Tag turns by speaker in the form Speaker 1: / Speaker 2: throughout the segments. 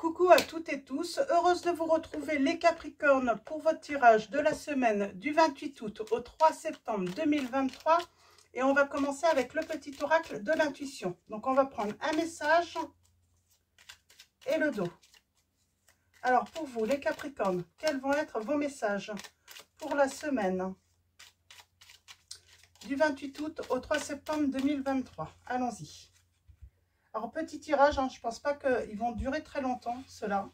Speaker 1: Coucou à toutes et tous, heureuse de vous retrouver les Capricornes pour votre tirage de la semaine du 28 août au 3 septembre 2023. Et on va commencer avec le petit oracle de l'intuition. Donc on va prendre un message et le dos. Alors pour vous les Capricornes, quels vont être vos messages pour la semaine du 28 août au 3 septembre 2023? Allons-y. Alors, petit tirage, hein, je ne pense pas qu'ils vont durer très longtemps, ceux-là.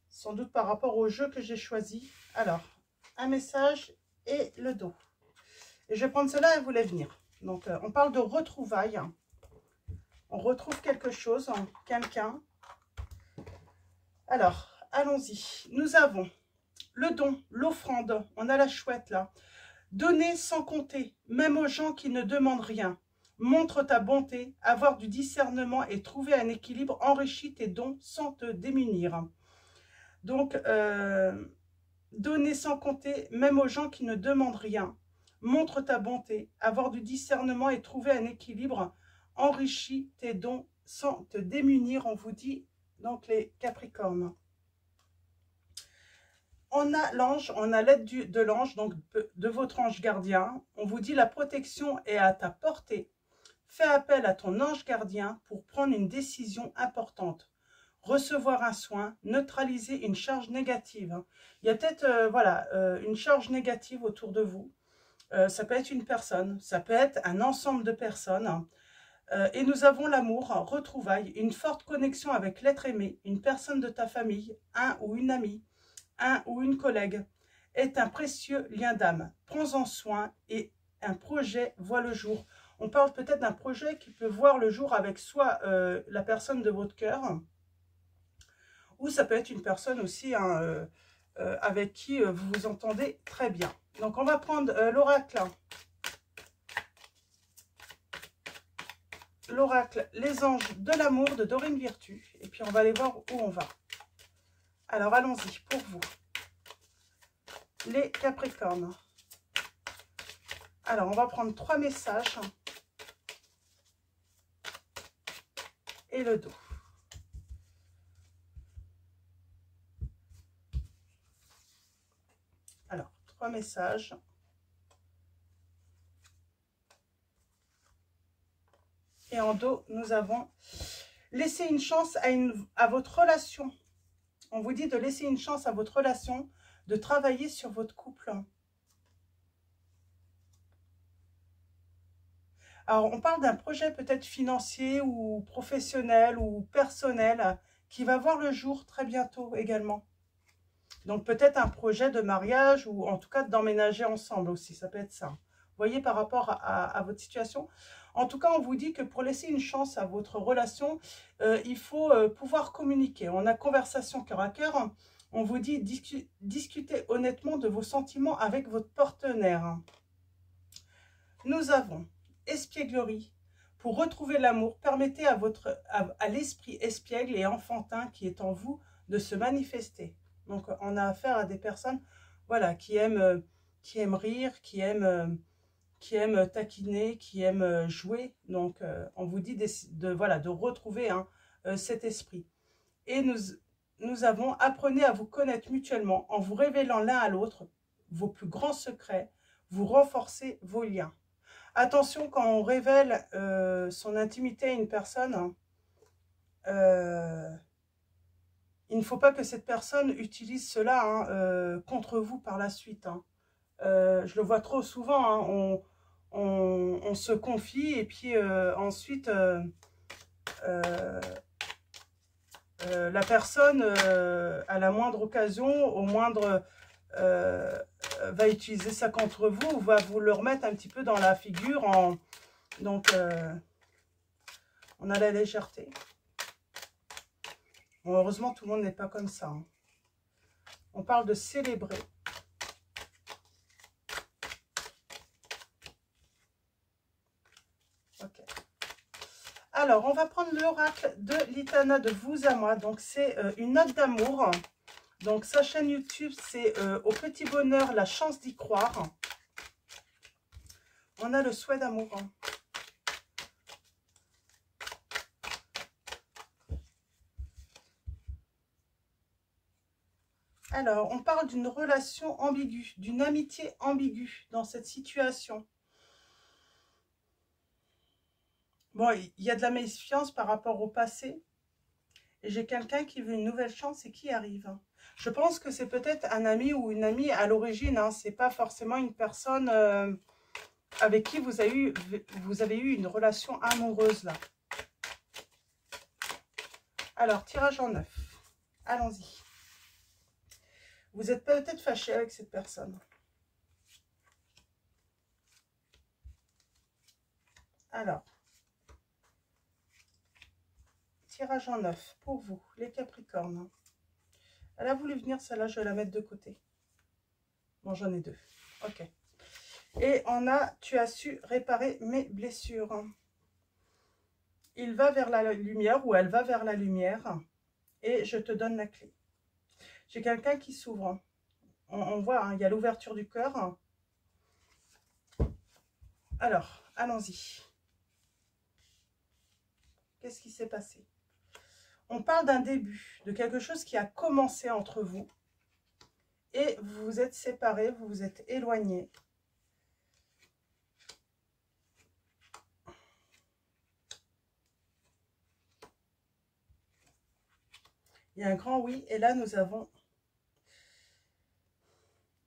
Speaker 1: Sans doute par rapport au jeu que j'ai choisi. Alors, un message et le dos. Et je vais prendre cela et vous les venir. Donc, on parle de retrouvailles. On retrouve quelque chose, hein, quelqu'un. Alors, allons-y. Nous avons le don, l'offrande. On a la chouette, là. Donner sans compter, même aux gens qui ne demandent rien. Montre ta bonté, avoir du discernement et trouver un équilibre, enrichit tes dons sans te démunir. Donc, donner sans compter, même aux gens qui ne demandent rien. Montre ta bonté, avoir du discernement et trouver un équilibre, enrichit tes dons sans te démunir, on vous dit, donc les Capricornes. On a l'ange, on a l'aide de l'ange, donc de votre ange gardien. On vous dit la protection est à ta portée. Fais appel à ton ange gardien pour prendre une décision importante. Recevoir un soin, neutraliser une charge négative. Il y a peut-être une charge négative autour de vous. Ça peut être une personne, ça peut être un ensemble de personnes. Et nous avons l'amour, retrouvailles, une forte connexion avec l'être aimé, une personne de ta famille, un ou une amie, un ou une collègue, est un précieux lien d'âme. Prends-en soin et un projet voit le jour. On parle peut-être d'un projet qui peut voir le jour avec soit la personne de votre cœur, ou ça peut être une personne aussi hein, avec qui vous vous entendez très bien. Donc on va prendre l'oracle. L'oracle Les Anges de l'amour de Dorine Virtue. Et puis on va aller voir où on va. Alors allons-y pour vous. Les Capricornes. Alors, on va prendre 3 messages et le dos. Alors, 3 messages. Et en dos, nous avons laissé une chance à votre relation. On vous dit de laisser une chance à votre relation, de travailler sur votre couple. Alors, on parle d'un projet peut-être financier ou professionnel ou personnel qui va voir le jour très bientôt également. Donc, peut-être un projet de mariage ou en tout cas d'emménager ensemble aussi, ça peut être ça. Vous voyez par rapport à votre situation. En tout cas, on vous dit que pour laisser une chance à votre relation, il faut pouvoir communiquer. On a conversation cœur à cœur. On vous dit discuter honnêtement de vos sentiments avec votre partenaire. Nous avons espièglerie. Pour retrouver l'amour, permettez à l'esprit espiègle et enfantin qui est en vous de se manifester. Donc, on a affaire à des personnes voilà, qui aiment rire, qui aiment taquiner, qui aiment jouer. Donc, on vous dit de retrouver hein, cet esprit. Et nous avons, apprenez à vous connaître mutuellement en vous révélant l'un à l'autre vos plus grands secrets, vous renforcez vos liens. Attention, quand on révèle son intimité à une personne, il ne faut pas que cette personne utilise cela hein, contre vous par la suite. Hein. Je le vois trop souvent, hein, on se confie et puis ensuite la personne, à la moindre occasion, au moindre... va utiliser ça contre vous ou va vous le remettre un petit peu dans la figure. Donc, on a la légèreté. Bon, heureusement, tout le monde n'est pas comme ça. Hein. On parle de célébrer. Ok. Alors, on va prendre l'oracle de l'Itana de vous à moi. Donc, c'est une note d'amour. Donc, sa chaîne YouTube, c'est Au Petit Bonheur, la chance d'y croire. On a le souhait d'amour. Hein. Alors, on parle d'une relation ambiguë, d'une amitié ambiguë dans cette situation. Bon, il y a de la méfiance par rapport au passé. Et j'ai quelqu'un qui veut une nouvelle chance et qui arrive. Je pense que c'est peut-être un ami ou une amie à l'origine. Hein. Ce n'est pas forcément une personne avec qui vous avez eu une relation amoureuse là. Alors, tirage en 9. Allons-y. Vous êtes peut-être fâché avec cette personne. Alors, tirage en 9 pour vous, les Capricornes. Elle a voulu venir, celle-là, je vais la mettre de côté. Bon, j'en ai 2. Ok. Et on a, tu as su réparer mes blessures. Il va vers la lumière ou elle va vers la lumière et je te donne la clé. J'ai quelqu'un qui s'ouvre. On voit, hein, il y a l'ouverture du cœur. Alors, allons-y. Qu'est-ce qui s'est passé? On parle d'un début, de quelque chose qui a commencé entre vous. Et vous vous êtes séparés, vous vous êtes éloignés. Il y a un grand oui. Et là, nous avons...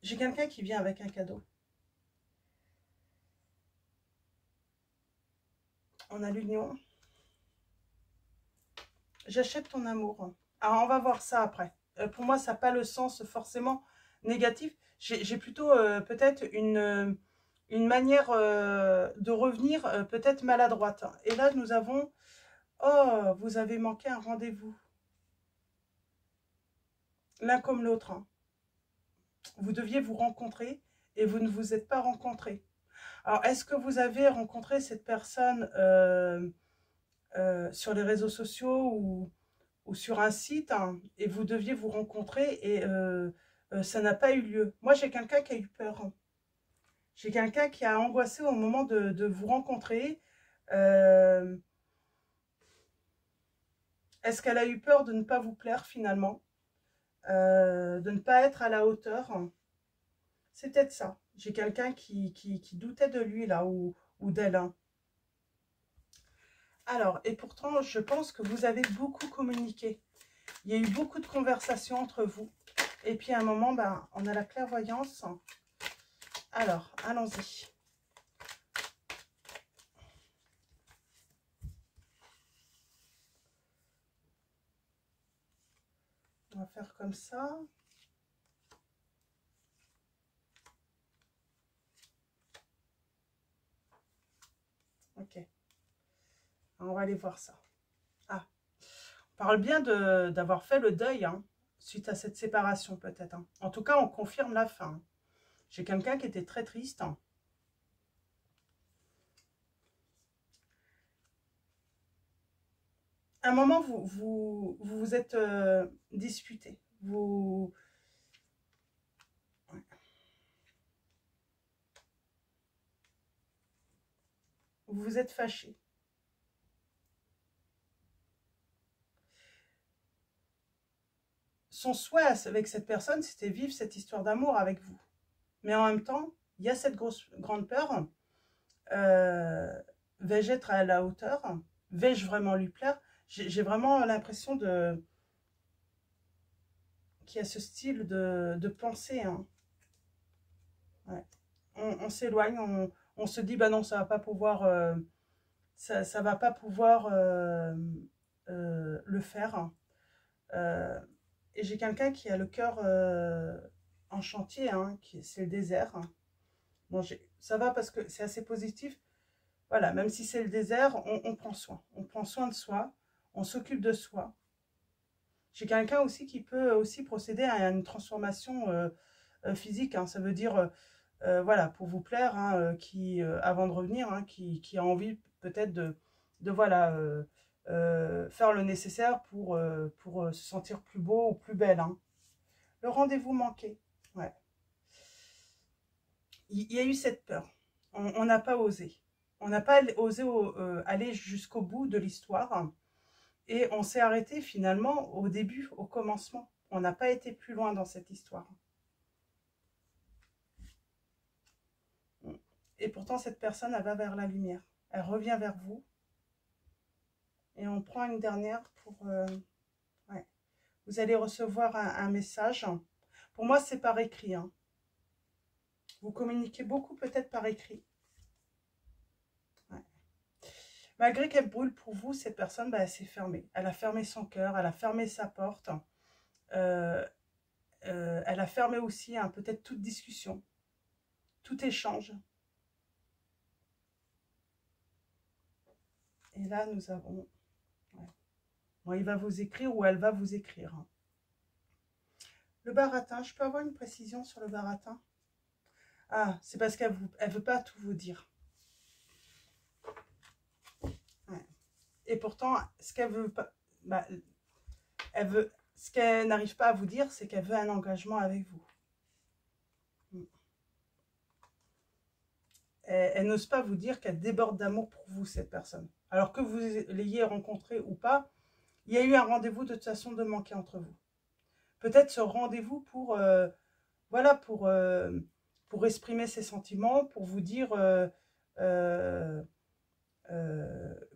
Speaker 1: J'ai quelqu'un qui vient avec un cadeau. On a l'union. J'achète ton amour. Alors, on va voir ça après. Pour moi, ça n'a pas le sens forcément négatif. J'ai plutôt peut-être une manière de revenir peut-être maladroite. Et là, nous avons... Oh, vous avez manqué un rendez-vous. L'un comme l'autre. Hein. Vous deviez vous rencontrer et vous ne vous êtes pas rencontrés. Alors, est-ce que vous avez rencontré cette personne sur les réseaux sociaux ou sur un site hein, et vous deviez vous rencontrer et ça n'a pas eu lieu? Moi, j'ai quelqu'un qui a eu peur. Hein. J'ai quelqu'un qui a angoissé au moment de vous rencontrer. Est-ce qu'elle a eu peur de ne pas vous plaire finalement? De ne pas être à la hauteur? C'est peut-être ça. J'ai quelqu'un qui doutait de lui là ou d'elle. Hein. Alors, et pourtant, je pense que vous avez beaucoup communiqué. Il y a eu beaucoup de conversations entre vous. Et puis à un moment, ben, on a la clairvoyance. Alors, allons-y. On va faire comme ça. Ok. On va aller voir ça. Ah, on parle bien d'avoir fait le deuil, hein, suite à cette séparation peut-être. Hein. En tout cas, on confirme la fin. Hein. J'ai quelqu'un qui était très triste. Hein. À un moment, vous êtes disputé. Vous vous êtes fâché. Son souhait avec cette personne, c'était vivre cette histoire d'amour avec vous. Mais en même temps, il y a cette grande peur. Vais-je être à la hauteur? Vais-je vraiment lui plaire? J'ai vraiment l'impression qu'il y a ce style de pensée. Hein. Ouais. On s'éloigne, on se dit, bah non, ça va pas pouvoir, ça va pas pouvoir le faire. Et j'ai quelqu'un qui a le cœur en chantier, hein, c'est le désert. Bon, ça va parce que c'est assez positif. Voilà, même si c'est le désert, on prend soin. On prend soin de soi, on s'occupe de soi. J'ai quelqu'un aussi qui peut aussi procéder à une transformation physique. Hein. Ça veut dire, voilà, pour vous plaire, hein, qui, avant de revenir, hein, qui a envie peut-être de voilà, faire le nécessaire pour se sentir plus beau ou plus belle. Hein. Le rendez-vous manqué. Ouais. Il y a eu cette peur. On n'a pas osé. On n'a pas osé aller jusqu'au bout de l'histoire. Et on s'est arrêté finalement au début, au commencement. On n'a pas été plus loin dans cette histoire. Et pourtant, cette personne, elle va vers la lumière. Elle revient vers vous. Et on prend une dernière pour... ouais. Vous allez recevoir un message. Pour moi, c'est par écrit. Hein. Vous communiquez beaucoup peut-être par écrit. Ouais. Malgré qu'elle brûle pour vous, cette personne, bah, elle s'est fermée. Elle a fermé son cœur, elle a fermé sa porte. Elle a fermé aussi hein, peut-être toute discussion, tout échange. Et là, nous avons... Ouais. Bon, il va vous écrire ou elle va vous écrire. Hein. Le baratin, je peux avoir une précision sur le baratin? Ah, c'est parce qu'elle ne veut pas tout vous dire. Ouais. Et pourtant, ce qu'elle veut pas... Bah, ce qu'elle n'arrive pas à vous dire, c'est qu'elle veut un engagement avec vous. Elle n'ose pas vous dire qu'elle déborde d'amour pour vous, cette personne. Alors que vous l'ayez rencontrée ou pas, il y a eu un rendez-vous de toute façon de manquer entre vous. Peut-être ce rendez-vous pour, voilà, pour exprimer ses sentiments, pour vous dire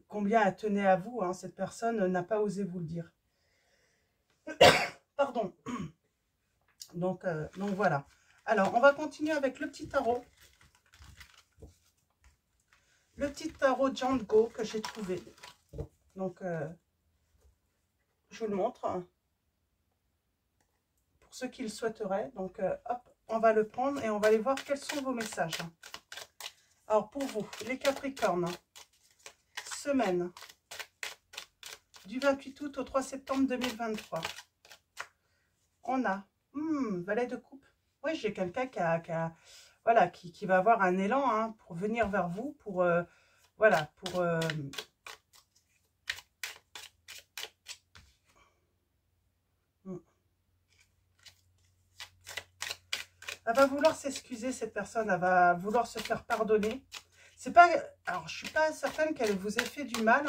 Speaker 1: combien elle tenait à vous. Hein. Cette personne n'a pas osé vous le dire. Pardon. Donc voilà. Alors, on va continuer avec le petit tarot. Le petit tarot Django que j'ai trouvé. Donc, je vous le montre. Pour ceux qui le souhaiteraient. Donc, hop, on va le prendre et on va aller voir quels sont vos messages. Alors, pour vous, les Capricornes, semaine du 28 août au 3 septembre 2023. On a valet de coupe. Oui, j'ai quelqu'un voilà, qui va avoir un élan hein, pour venir vers vous, pour voilà, pour elle va vouloir s'excuser, cette personne, elle va vouloir se faire pardonner. C'est pas, alors je suis pas certaine qu'elle vous ait fait du mal.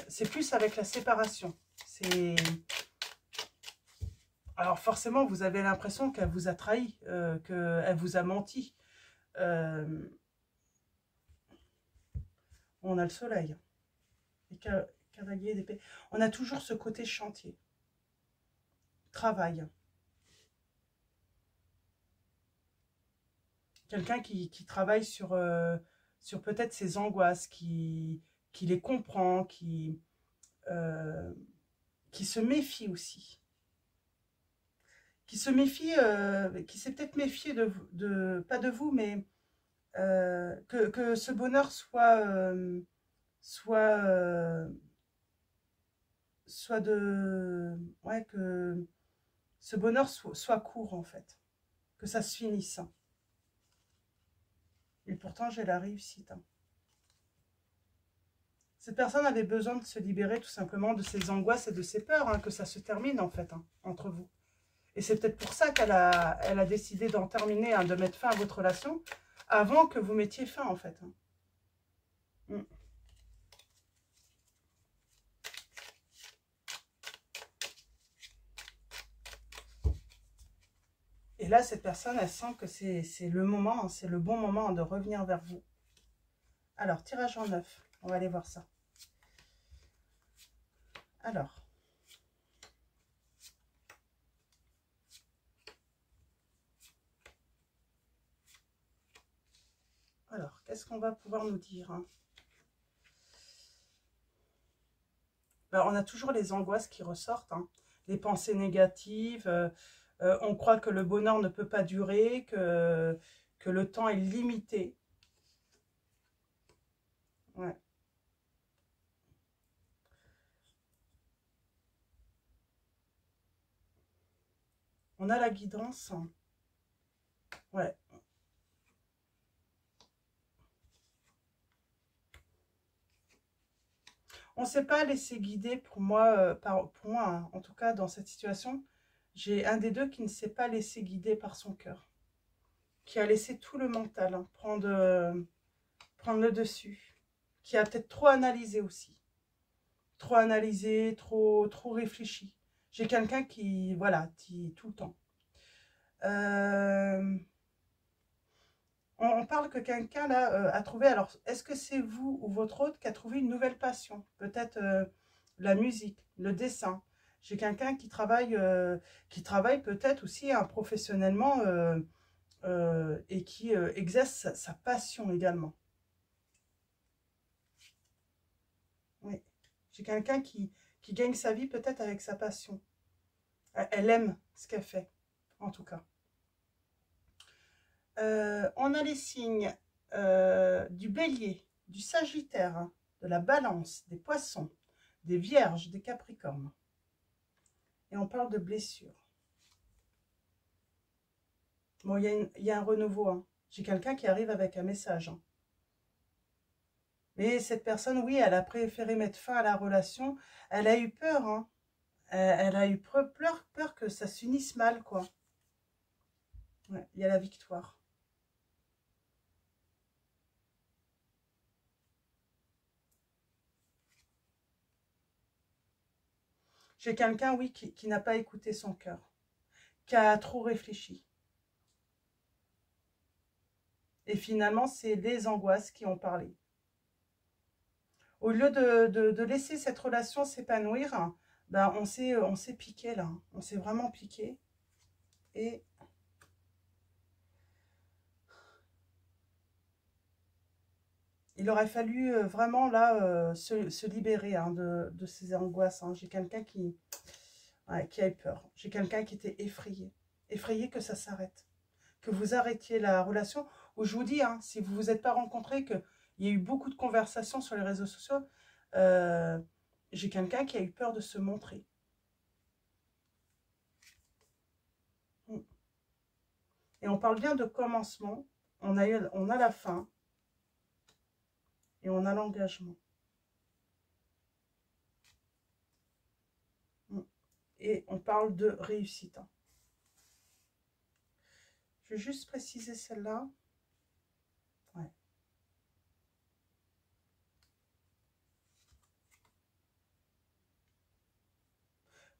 Speaker 1: C'est plus avec la séparation. C'est alors forcément, vous avez l'impression qu'elle vous a trahi, qu'elle vous a menti. On a le soleil. Les cavaliers d'épée. On a toujours ce côté chantier. Travail. Quelqu'un qui travaille sur peut-être ses angoisses, qui les comprend, qui se méfie aussi. Qui se méfie, qui s'est peut-être méfié pas de vous, mais que ce bonheur soit ouais, que ce bonheur soit court en fait, que ça se finisse. Et pourtant j'ai la réussite. Hein. Cette personne avait besoin de se libérer tout simplement de ses angoisses et de ses peurs, hein, que ça se termine en fait, hein, entre vous. Et c'est peut-être pour ça qu'elle a décidé d'en terminer, hein, de mettre fin à votre relation, avant que vous mettiez fin, en fait. Hein. Et là, cette personne, elle sent que c'est le moment, hein, c'est le bon moment de revenir vers vous. Alors, tirage en 9, on va aller voir ça. Alors. Alors, qu'est-ce qu'on va pouvoir nous dire hein? Ben, on a toujours les angoisses qui ressortent, hein, les pensées négatives, on croit que le bonheur ne peut pas durer, que le temps est limité. Ouais. On a la guidance. Ouais. On ne s'est pas laissé guider pour moi, pour moi hein, en tout cas dans cette situation. J'ai un des deux qui ne s'est pas laissé guider par son cœur. Qui a laissé tout le mental hein, prendre le dessus. Qui a peut-être trop analysé aussi. Trop analysé, trop réfléchi. J'ai quelqu'un qui, voilà, qui tout le temps. On parle que quelqu'un là a trouvé, alors est-ce que c'est vous ou votre autre qui a trouvé une nouvelle passion? Peut-être la musique, le dessin. J'ai quelqu'un qui travaille peut-être aussi hein, professionnellement et qui exerce sa passion également. Oui. J'ai quelqu'un qui gagne sa vie peut-être avec sa passion. Elle aime ce qu'elle fait, en tout cas. On a les signes du bélier, du sagittaire, de la balance, des poissons, des vierges, des capricornes. Et on parle de blessures. Bon, il y a un renouveau. Hein. J'ai quelqu'un qui arrive avec un message. Hein. Mais cette personne, oui, elle a préféré mettre fin à la relation. Elle a eu peur. Hein. Elle a eu peur que ça s'unisse mal, quoi. Ouais, il y a la victoire. J'ai quelqu'un, oui, qui n'a pas écouté son cœur, qui a trop réfléchi. Et finalement, c'est les angoisses qui ont parlé. Au lieu de laisser cette relation s'épanouir, ben on s'est piqué là. On s'est vraiment piqué. Et il aurait fallu vraiment là se libérer hein, de ces angoisses. Hein. J'ai quelqu'un qui a eu peur. J'ai quelqu'un qui était effrayé. Effrayé que ça s'arrête. Que vous arrêtiez la relation. Où je vous dis, hein, si vous ne vous êtes pas rencontrés, qu'il y a eu beaucoup de conversations sur les réseaux sociaux, j'ai quelqu'un qui a eu peur de se montrer. Et on parle bien de commencement. On a la fin. Et on a l'engagement. Et on parle de réussite. Je vais juste préciser celle-là. Ouais.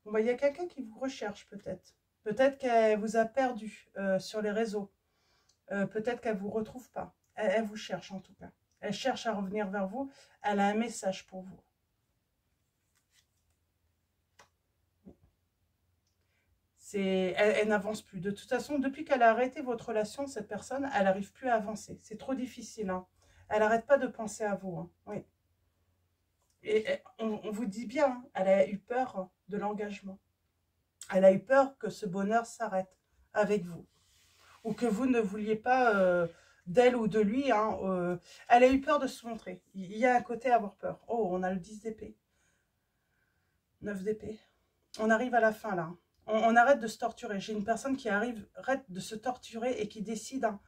Speaker 1: Bon, bah, il y a quelqu'un qui vous recherche peut-être. Peut-être qu'elle vous a perdu sur les réseaux. Peut-être qu'elle ne vous retrouve pas. Elle vous cherche en tout cas. Elle cherche à revenir vers vous. Elle a un message pour vous. Elle n'avance plus. De toute façon, depuis qu'elle a arrêté votre relation, cette personne, elle n'arrive plus à avancer. C'est trop difficile. Hein. Elle n'arrête pas de penser à vous. Hein. Oui. Et on vous dit bien, hein, elle a eu peur de l'engagement. Elle a eu peur que ce bonheur s'arrête avec vous. Ou que vous ne vouliez pas d'elle ou de lui. Hein, elle a eu peur de se montrer. Il y a un côté à avoir peur. Oh, on a le 10 d'épée. 9 d'épée. On arrive à la fin là. On arrête de se torturer. J'ai une personne qui arrête de se torturer et qui décide hein,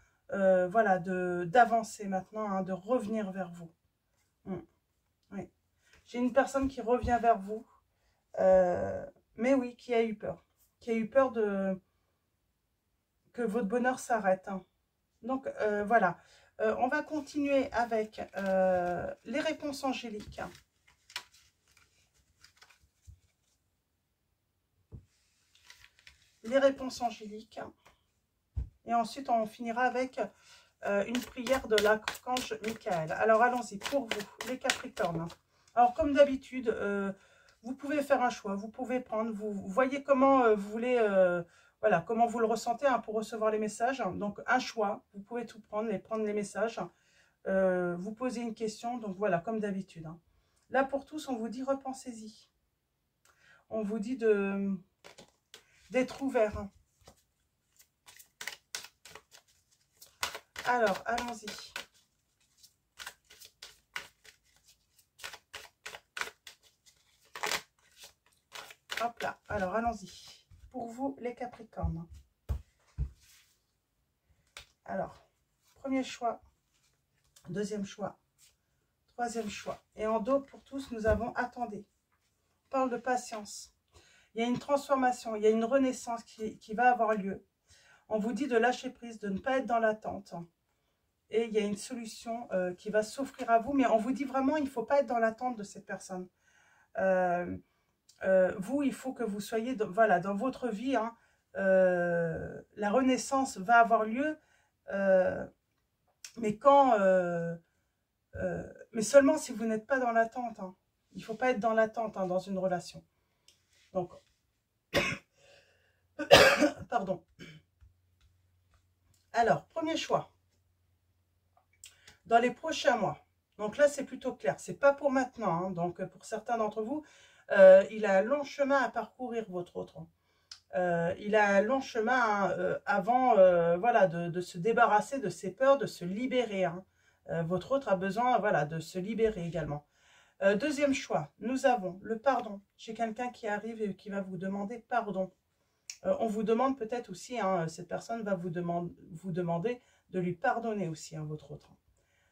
Speaker 1: voilà, d'avancer maintenant, hein, de revenir vers vous. Oui. J'ai une personne qui revient vers vous, mais oui, qui a eu peur. Qui a eu peur que votre bonheur s'arrête. Hein. Donc, voilà. On va continuer avec les réponses angéliques. Les réponses angéliques. Et ensuite, on finira avec une prière de l'archange Michael. Alors, allons-y pour vous, les Capricornes. Alors, comme d'habitude, vous pouvez faire un choix. Vous pouvez prendre, vous voyez comment vous voulez, voilà, comment vous le ressentez hein, pour recevoir les messages. Donc, un choix. Vous pouvez tout prendre les messages. Vous posez une question. Donc, voilà, comme d'habitude. Hein. Là, pour tous, on vous dit repensez-y. On vous dit d'être ouvert. Hein. Alors, allons-y. Hop là. Alors, allons-y. Pour vous, les Capricornes. Alors, premier choix. Deuxième choix. Troisième choix. Et en dos, pour tous, nous avons attendez. On parle de patience. Il y a une transformation, il y a une renaissance qui va avoir lieu. On vous dit de lâcher prise, de ne pas être dans l'attente. Et il y a une solution qui va s'offrir à vous. Mais on vous dit vraiment, il ne faut pas être dans l'attente de cette personne. vous, il faut que vous soyez, voilà, dans votre vie, hein, la renaissance va avoir lieu, mais quand, mais seulement si vous n'êtes pas dans l'attente. Hein. Il ne faut pas être dans l'attente hein, dans une relation. Donc, pardon. Alors, premier choix. Dans les prochains mois. Donc là, c'est plutôt clair. C'est pas pour maintenant. Hein. Donc, pour certains d'entre vous, il a un long chemin à parcourir, votre autre. Il a un long chemin hein, avant voilà, de se débarrasser de ses peurs, de se libérer. Hein. Votre autre a besoin voilà, de se libérer également. Deuxième choix, nous avons le pardon. J'ai quelqu'un qui arrive et qui va vous demander pardon. On vous demande peut-être aussi, hein, cette personne va vous demander de lui pardonner aussi, hein, votre autre.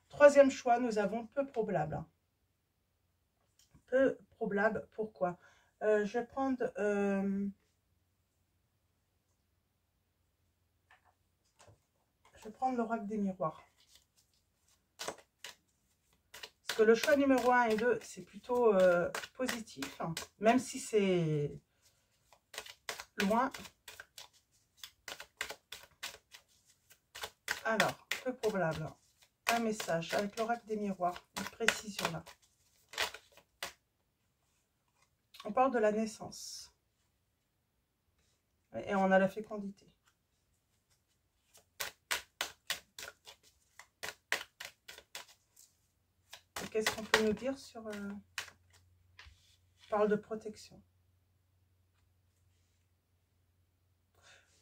Speaker 1: Troisième choix, nous avons peu probable. Hein. Peu probable, pourquoi je vais prendre... je vais prendre l'oracle des miroirs. Parce que le choix numéro 1 et 2, c'est plutôt positif. Hein, même si c'est loin. Alors, peu probable. Un message avec l'oracle des miroirs. Une précision là. On parle de la naissance. Et on a la fécondité. Qu'est-ce qu'on peut nous dire sur... on parle de protection.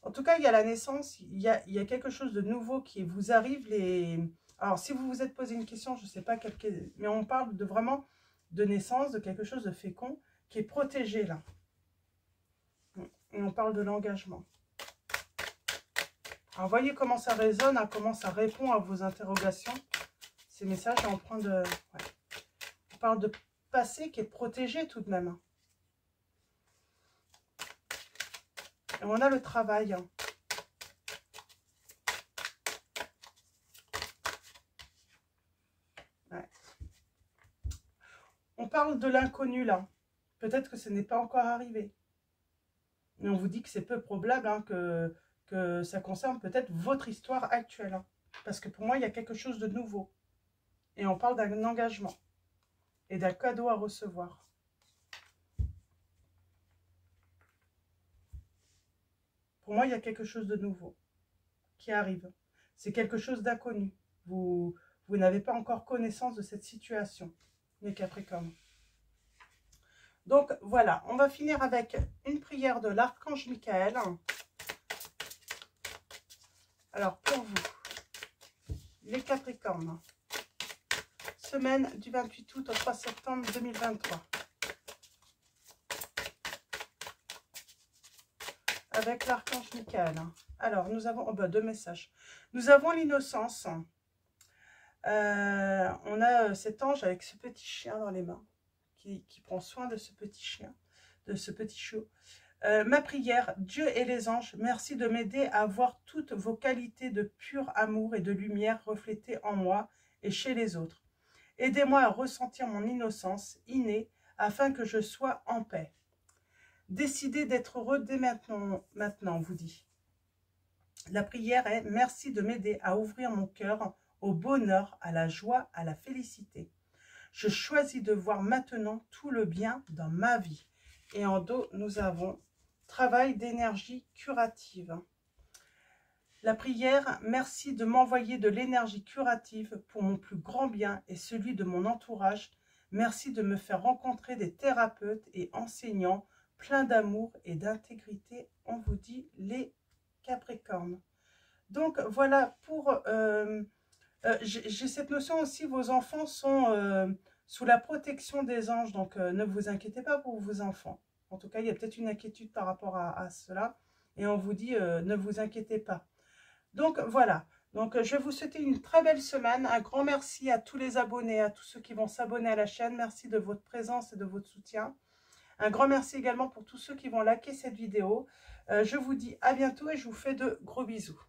Speaker 1: En tout cas, il y a la naissance, il y a quelque chose de nouveau qui vous arrive. Alors, si vous vous êtes posé une question, je ne sais pas quelle... Mais on parle de vraiment de naissance, de quelque chose de fécond qui est protégé là. Et on parle de l'engagement. Alors, voyez comment ça résonne, hein, comment ça répond à vos interrogations. Ces messages, on prend de... Ouais. On parle de passé qui est protégé tout de même. Et on a le travail. Ouais. On parle de l'inconnu là. Peut-être que ce n'est pas encore arrivé. Mais on vous dit que c'est peu probable hein, que ça concerne peut-être votre histoire actuelle. Hein. Parce que pour moi, il y a quelque chose de nouveau. Et on parle d'un engagement. Et d'un cadeau à recevoir. Pour moi, il y a quelque chose de nouveau qui arrive. C'est quelque chose d'inconnu. Vous n'avez pas encore connaissance de cette situation, les Capricornes. Donc, voilà. On va finir avec une prière de l'archange Michael. Alors, pour vous, les Capricornes, semaine du 28 août au 3 septembre 2023. Avec l'archange Michael. Alors, nous avons deux messages. Nous avons l'innocence. On a cet ange avec ce petit chien dans les mains qui prend soin de ce petit chien, de ce petit chiot. Ma prière, Dieu et les anges, merci de m'aider à voir toutes vos qualités de pur amour et de lumière reflétées en moi et chez les autres. Aidez-moi à ressentir mon innocence innée afin que je sois en paix. Décidez d'être heureux dès maintenant, vous dit. La prière est « Merci de m'aider à ouvrir mon cœur au bonheur, à la joie, à la félicité. Je choisis de voir maintenant tout le bien dans ma vie. » Et en dos, nous avons « Travail d'énergie curative. » La prière « Merci de m'envoyer de l'énergie curative pour mon plus grand bien et celui de mon entourage. Merci de me faire rencontrer des thérapeutes et enseignants plein d'amour et d'intégrité, on vous dit les Capricornes. Donc voilà, pour j'ai cette notion aussi, vos enfants sont sous la protection des anges, donc ne vous inquiétez pas pour vos enfants. En tout cas, il y a peut-être une inquiétude par rapport à cela, et on vous dit ne vous inquiétez pas. Donc voilà, donc je vais vous souhaiter une très belle semaine, un grand merci à tous les abonnés, à tous ceux qui vont s'abonner à la chaîne, merci de votre présence et de votre soutien. Un grand merci également pour tous ceux qui vont liker cette vidéo. Je vous dis à bientôt et je vous fais de gros bisous.